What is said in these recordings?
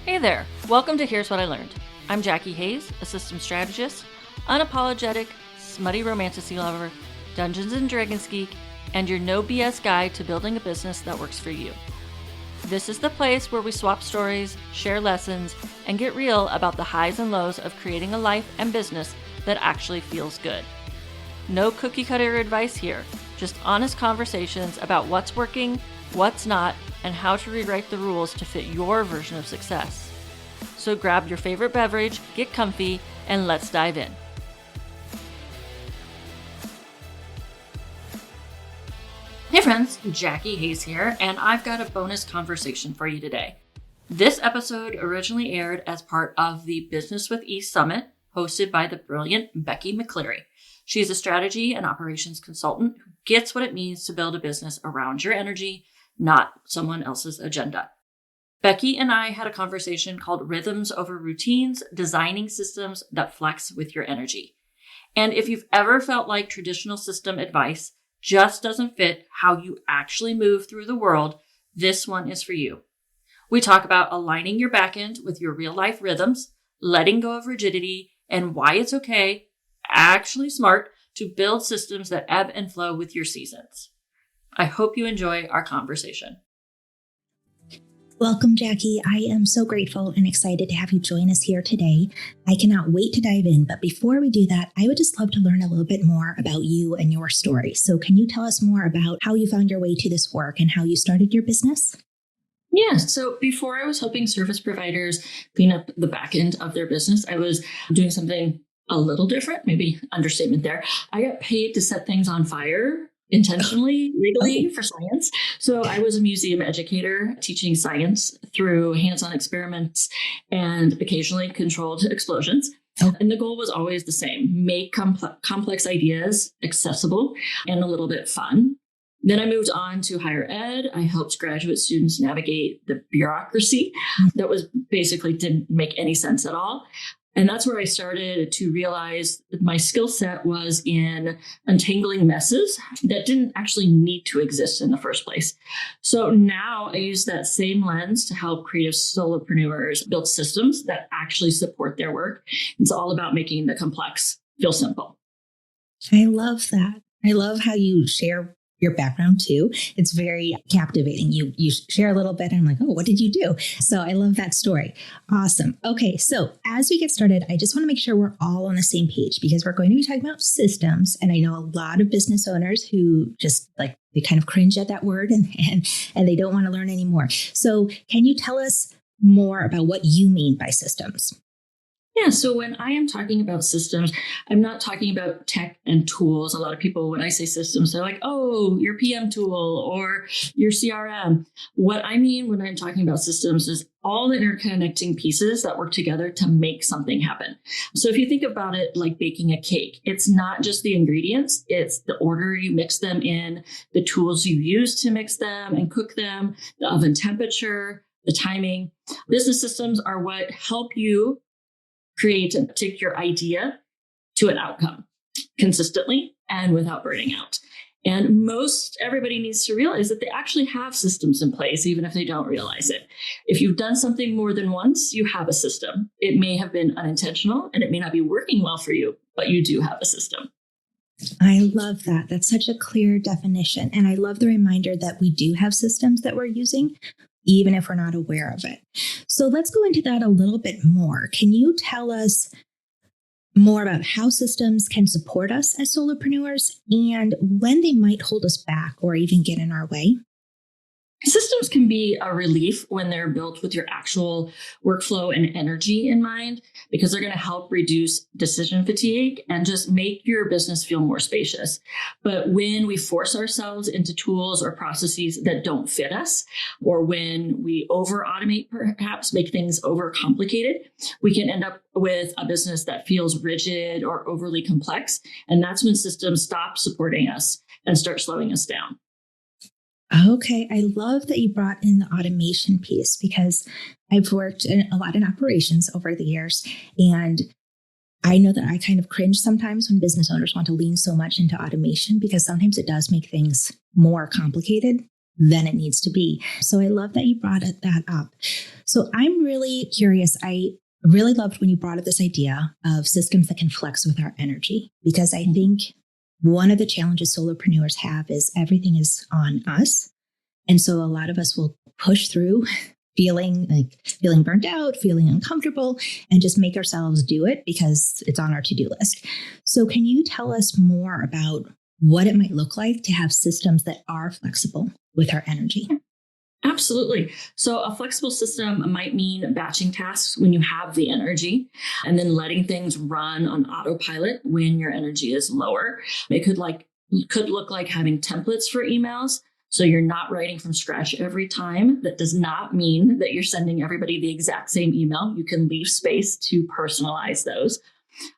Hey there, welcome to Here's What I Learned. I'm Jackie Hayes, a systems strategist, unapologetic, smutty romantasy lover, Dungeons & Dragons geek, and your no BS guide to building a business that works for you. This is the place where we swap stories, share lessons, and get real about the highs and lows of creating a life and business that actually feels good. No cookie cutter advice here, just honest conversations about what's working, what's not, and how to rewrite the rules to fit your version of success. So grab your favorite beverage, get comfy, and let's dive in. Hey friends, Jackie Hayes here, and I've got a bonus conversation for you today. This episode originally aired as part of the Business with Ease Summit, hosted by the brilliant Becky McCleery. She's a strategy and operations consultant who gets what it means to build a business around your energy, not someone else's agenda. Becky and I had a conversation called Rhythms Over Routines, Designing Systems That Flex with Your Energy. And if you've ever felt like traditional system advice just doesn't fit how you actually move through the world, this one is for you. We talk about aligning your backend with your real life rhythms, letting go of rigidity, and why it's okay, actually smart, to build systems that ebb and flow with your seasons. I hope you enjoy our conversation. Welcome, Jackie. I am so grateful and excited to have you join us here today. I cannot wait to dive in, but before we do that, I would just love to learn a little bit more about you and your story. So can you tell us more about how you found your way to this work and how you started your business? Yeah, so before I was helping service providers clean up the back end of their business, I was doing something a little different, maybe understatement there. I got paid to set things on fire intentionally, legally, for science. So I was a museum educator teaching science through hands-on experiments and occasionally controlled explosions. And the goal was always the same: make complex ideas accessible and a little bit fun. Then I moved on to higher ed. I helped graduate students navigate the bureaucracy that was basically didn't make any sense at all. And that's where I started to realize that my skill set was in untangling messes that didn't actually need to exist in the first place. So now I use that same lens to help creative solopreneurs build systems that actually support their work. It's all about making the complex feel simple. I love that. I love how you share your background too. It's very captivating. You share a little bit and I'm like, oh, what did you do? So I love that story. Awesome. Okay. So as we get started, I just want to make sure we're all on the same page because we're going to be talking about systems. And I know a lot of business owners who just they kind of cringe at that word and they don't want to learn anymore. So can you tell us more about what you mean by systems? Yeah, so when I am talking about systems, I'm not talking about tech and tools. A lot of people, when I say systems, they're like, oh, your PM tool or your CRM. What I mean when I'm talking about systems is all the interconnecting pieces that work together to make something happen. So if you think about it like baking a cake, it's not just the ingredients, it's the order you mix them in, the tools you use to mix them and cook them, the oven temperature, the timing. Business systems are what help you create and take your idea to an outcome consistently and without burning out. And most everybody needs to realize that they actually have systems in place, even if they don't realize it. If you've done something more than once, you have a system. It may have been unintentional and it may not be working well for you, but you do have a system. I love that. That's such a clear definition. And I love the reminder that we do have systems that we're using, even if we're not aware of it. So let's go into that a little bit more. Can you tell us more about how systems can support us as solopreneurs and when they might hold us back or even get in our way? Systems can be a relief when they're built with your actual workflow and energy in mind, because they're going to help reduce decision fatigue and just make your business feel more spacious. But when we force ourselves into tools or processes that don't fit us, or when we over automate, perhaps make things over complicated, we can end up with a business that feels rigid or overly complex. And that's when systems stop supporting us and start slowing us down. Okay. I love that you brought in the automation piece because I've worked a lot in operations over the years. And I know that I kind of cringe sometimes when business owners want to lean so much into automation because sometimes it does make things more complicated than it needs to be. So I love that you brought that up. So I'm really curious. I really loved when you brought up this idea of systems that can flex with our energy, because I think one of the challenges solopreneurs have is everything is on us. And so a lot of us will push through feeling burnt out, feeling uncomfortable, and just make ourselves do it because it's on our to-do list. So can you tell us more about what it might look like to have systems that are flexible with our energy? Absolutely. So a flexible system might mean batching tasks when you have the energy, and then letting things run on autopilot when your energy is lower. It could look like having templates for emails. So you're not writing from scratch every time. That does not mean that you're sending everybody the exact same email. You can leave space to personalize those.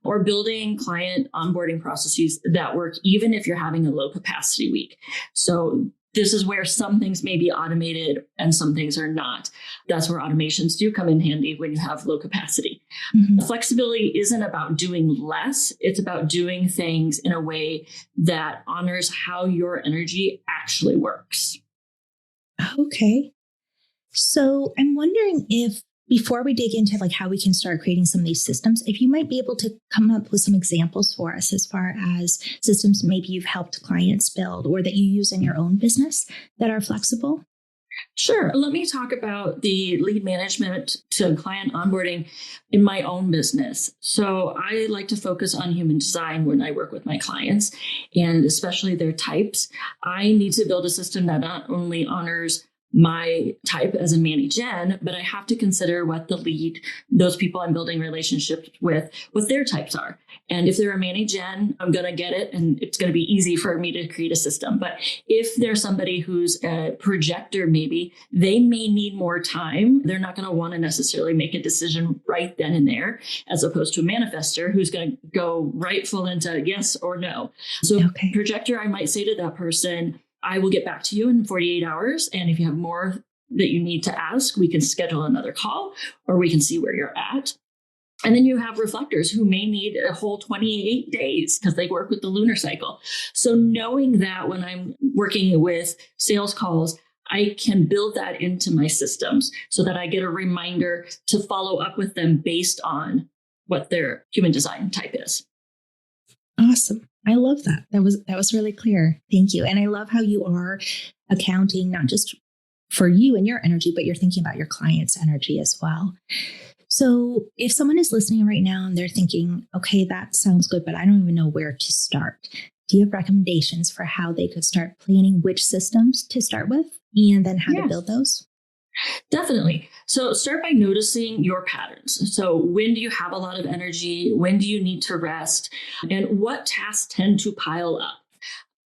Or building client onboarding processes that work even if you're having a low capacity week. So this is where some things may be automated and some things are not. That's where automations do come in handy when you have low capacity. Mm-hmm. Flexibility isn't about doing less. It's about doing things in a way that honors how your energy actually works. Okay. So I'm wondering if, before we dig into how we can start creating some of these systems, if you might be able to come up with some examples for us as far as systems maybe you've helped clients build or that you use in your own business that are flexible. Sure. Let me talk about the lead management to client onboarding in my own business. So I like to focus on human design when I work with my clients, and especially their types. I need to build a system that not only honors my type as a Manny Gen, but I have to consider what the lead, those people I'm building relationships with, what their types are. And if they're a Manny Gen, I'm going to get it, and it's going to be easy for me to create a system. But if there's somebody who's a projector, maybe they may need more time. They're not going to want to necessarily make a decision right then and there, as opposed to a manifester who's going to go right full into yes or no. So projector, I might say to that person, I will get back to you in 48 hours. And if you have more that you need to ask, we can schedule another call, or we can see where you're at. And then you have reflectors who may need a whole 28 days because they work with the lunar cycle. So knowing that when I'm working with sales calls, I can build that into my systems so that I get a reminder to follow up with them based on what their human design type is. Awesome. I love that. That was really clear. Thank you. And I love how you are accounting not just for you and your energy, but you're thinking about your client's energy as well. So if someone is listening right now and they're thinking, okay, that sounds good, but I don't even know where to start. Do you have recommendations for how they could start planning which systems to start with and then how to build those? Definitely. So start by noticing your patterns. So when do you have a lot of energy? When do you need to rest? And what tasks tend to pile up?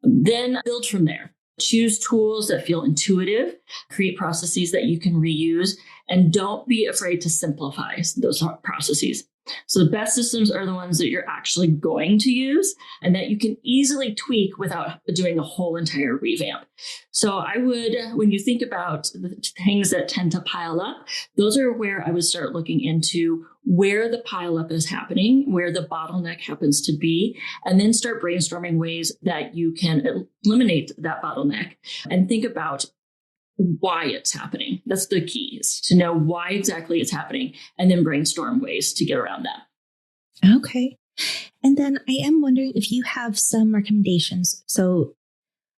Then build from there. Choose tools that feel intuitive, create processes that you can reuse, and don't be afraid to simplify those processes. So the best systems are the ones that you're actually going to use and that you can easily tweak without doing a whole entire revamp. So I would, when you think about the things that tend to pile up, those are where I would start looking into where the pile up is happening, where the bottleneck happens to be, and then start brainstorming ways that you can eliminate that bottleneck and think about why it's happening. That's the key, is to know why exactly it's happening and then brainstorm ways to get around that. Okay. And then I am wondering if you have some recommendations. So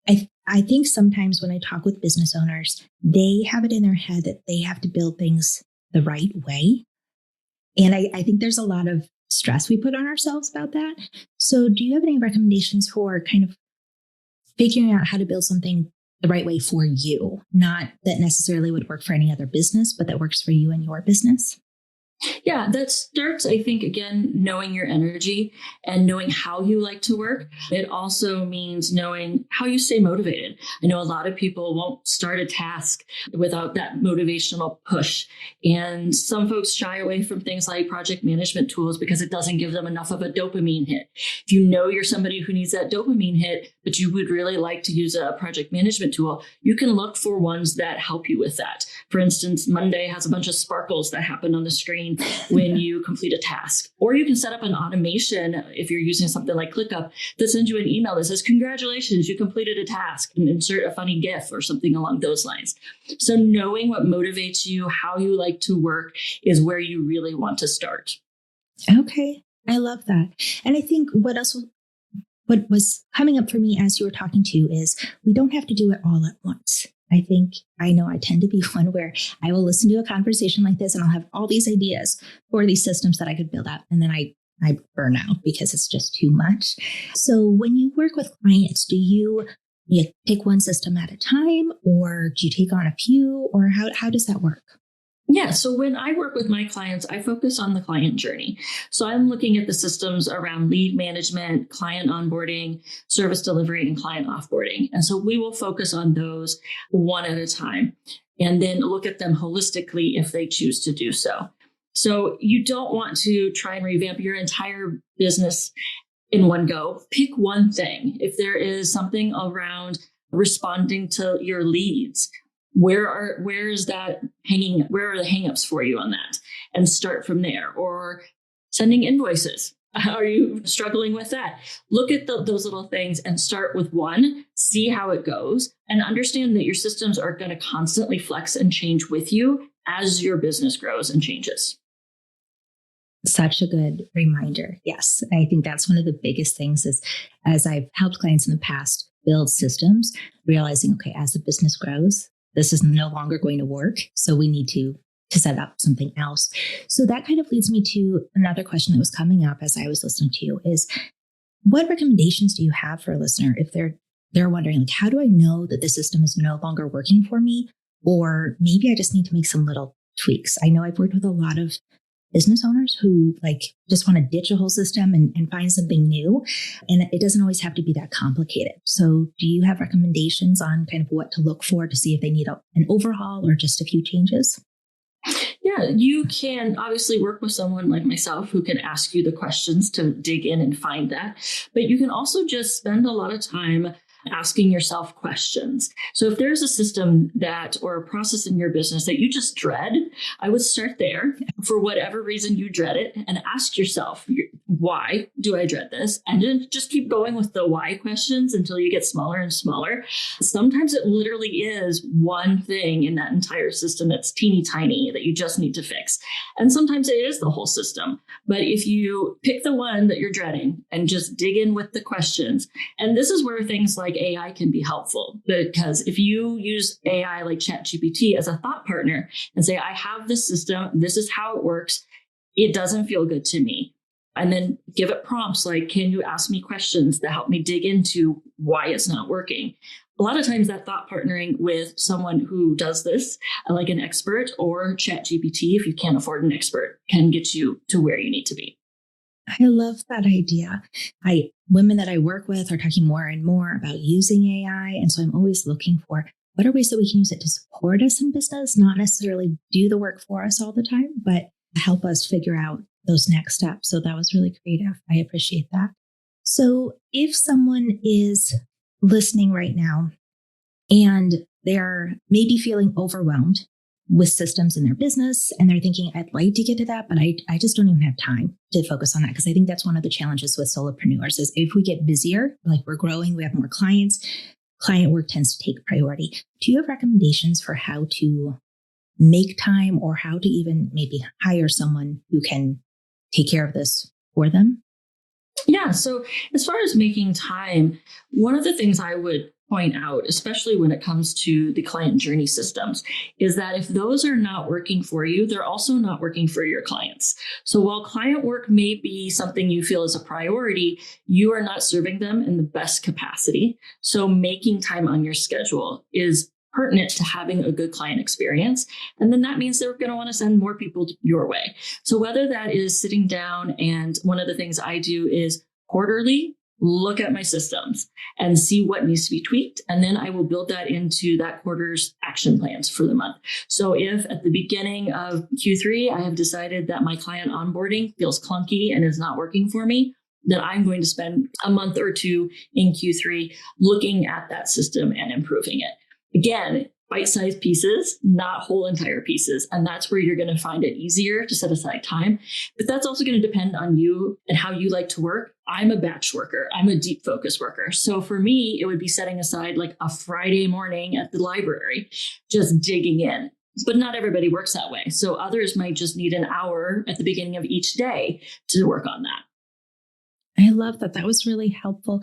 I think sometimes when I talk with business owners, they have it in their head that they have to build things the right way. And I think there's a lot of stress we put on ourselves about that. So do you have any recommendations for kind of figuring out how to build something the right way for you, not that necessarily would work for any other business, but that works for you and your business? Yeah, that starts, I think, again, knowing your energy and knowing how you like to work. It also means knowing how you stay motivated. I know a lot of people won't start a task without that motivational push. And some folks shy away from things like project management tools because it doesn't give them enough of a dopamine hit. If you know you're somebody who needs that dopamine hit, but you would really like to use a project management tool, you can look for ones that help you with that. For instance, Monday has a bunch of sparkles that happen on the screen screen when you complete a task. Or you can set up an automation if you're using something like ClickUp that sends you an email that says, congratulations, you completed a task, and insert a funny GIF or something along those lines. So knowing what motivates you, how you like to work is where you really want to start. Okay. I love that. And I think what was coming up for me as you were talking to is we don't have to do it all at once. I know I tend to be one where I will listen to a conversation like this and I'll have all these ideas for these systems that I could build out. And then I burn out because it's just too much. So when you work with clients, do you pick one system at a time, or do you take on a few, or how does that work? Yeah. So when I work with my clients, I focus on the client journey. So I'm looking at the systems around lead management, client onboarding, service delivery, and client offboarding. And so we will focus on those one at a time and then look at them holistically if they choose to do so. So you don't want to try and revamp your entire business in one go. Pick one thing. If there is something around responding to your leads, where is that hanging? Where are the hangups for you on that? And start from there. Or sending invoices. Are you struggling with that? Look at those little things and start with one, see how it goes, and understand that your systems are going to constantly flex and change with you as your business grows and changes. Such a good reminder. Yes, I think that's one of the biggest things is, as I've helped clients in the past build systems, realizing, okay, as the business grows, this is no longer going to work. So we need to set up something else. So that kind of leads me to another question that was coming up as I was listening to you is, what recommendations do you have for a listener if they're wondering, like, how do I know that the system is no longer working for me? Or maybe I just need to make some little tweaks. I know I've worked with a lot of business owners who just want to ditch a whole system and find something new. And it doesn't always have to be that complicated. So do you have recommendations on kind of what to look for to see if they need an overhaul or just a few changes? Yeah, you can obviously work with someone like myself who can ask you the questions to dig in and find that. But you can also just spend a lot of time asking yourself questions. So if there's a system or a process in your business that you just dread, I would start there for whatever reason you dread it and ask yourself, why do I dread this? And then just keep going with the why questions until you get smaller and smaller. Sometimes it literally is one thing in that entire system that's teeny tiny that you just need to fix. And sometimes it is the whole system. But if you pick the one that you're dreading and just dig in with the questions, and this is where things like AI can be helpful, because if you use AI like ChatGPT as a thought partner and say, I have this system, this is how it works, it doesn't feel good to me. And then give it prompts like, can you ask me questions that help me dig into why it's not working? A lot of times that thought partnering with someone who does this, like an expert or ChatGPT, if you can't afford an expert, can get you to where you need to be. I love that idea. Women that I work with are talking more and more about using AI. And so I'm always looking for what are ways that we can use it to support us in business, not necessarily do the work for us all the time, but help us figure out those next steps. So that was really creative. I appreciate that. So if someone is listening right now and they're maybe feeling overwhelmed with systems in their business and they're thinking, I'd like to get to that, but I just don't even have time to focus on that. Because I think that's one of the challenges with solopreneurs is if we get busier, like we're growing, we have more clients, client work tends to take priority. Do you have recommendations for how to make time or how to even maybe hire someone who can take care of this for them? Yeah. So as far as making time, one of the things I would point out, especially when it comes to the client journey systems, is that if those are not working for you, they're also not working for your clients. So while client work may be something you feel is a priority, you are not serving them in the best capacity. So making time on your schedule is pertinent to having a good client experience. And then that means they're going to want to send more people your way. So whether that is sitting down, and one of the things I do is quarterly look at my systems and see what needs to be tweaked. And then I will build that into that quarter's action plans for the month. So if at the beginning of Q3, I have decided that my client onboarding feels clunky and is not working for me, then I'm going to spend a month or two in Q3 looking at that system and improving it. Again, bite-sized pieces, not whole entire pieces. And that's where you're going to find it easier to set aside time. But that's also going to depend on you and how you like to work. I'm a batch worker. I'm a deep focus worker. So for me, it would be setting aside like a Friday morning at the library, just digging in. But not everybody works that way. So others might just need an hour at the beginning of each day to work on that. I love that. That was really helpful.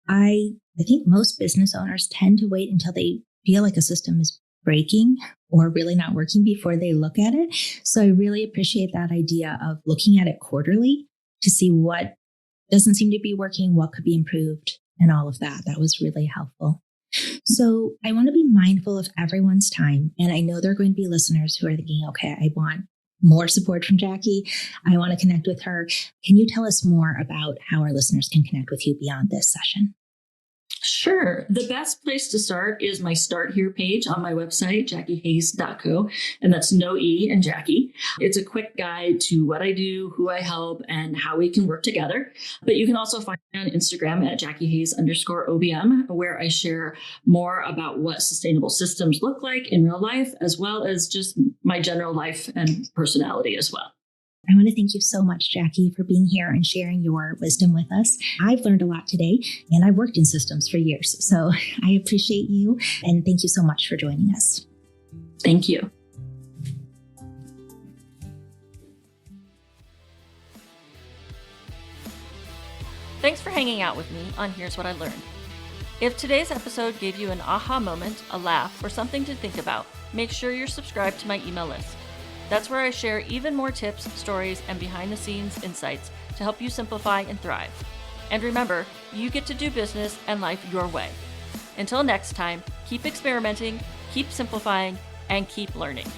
I think most business owners tend to wait until they feel like a system is breaking or really not working before they look at it. So I really appreciate that idea of looking at it quarterly to see what doesn't seem to be working, what could be improved, and all of that. That was really helpful. So I want to be mindful of everyone's time. And I know there are going to be listeners who are thinking, okay, I want more support from Jackie. I want to connect with her. Can you tell us more about how our listeners can connect with you beyond this session? Sure. The best place to start is my Start Here page on my website, jackiehayes.co. And that's no E in Jackie. It's a quick guide to what I do, who I help, and how we can work together. But you can also find me on Instagram at jackiehayes_OBM, where I share more about what sustainable systems look like in real life, as well as just my general life and personality as well. I want to thank you so much, Jackie, for being here and sharing your wisdom with us. I've learned a lot today, and I've worked in systems for years. So I appreciate you, and thank you so much for joining us. Thank you. Thanks for hanging out with me on Here's What I Learned. If today's episode gave you an aha moment, a laugh, or something to think about, make sure you're subscribed to my email list. That's where I share even more tips, stories, and behind-the-scenes insights to help you simplify and thrive. And remember, you get to do business and life your way. Until next time, keep experimenting, keep simplifying, and keep learning.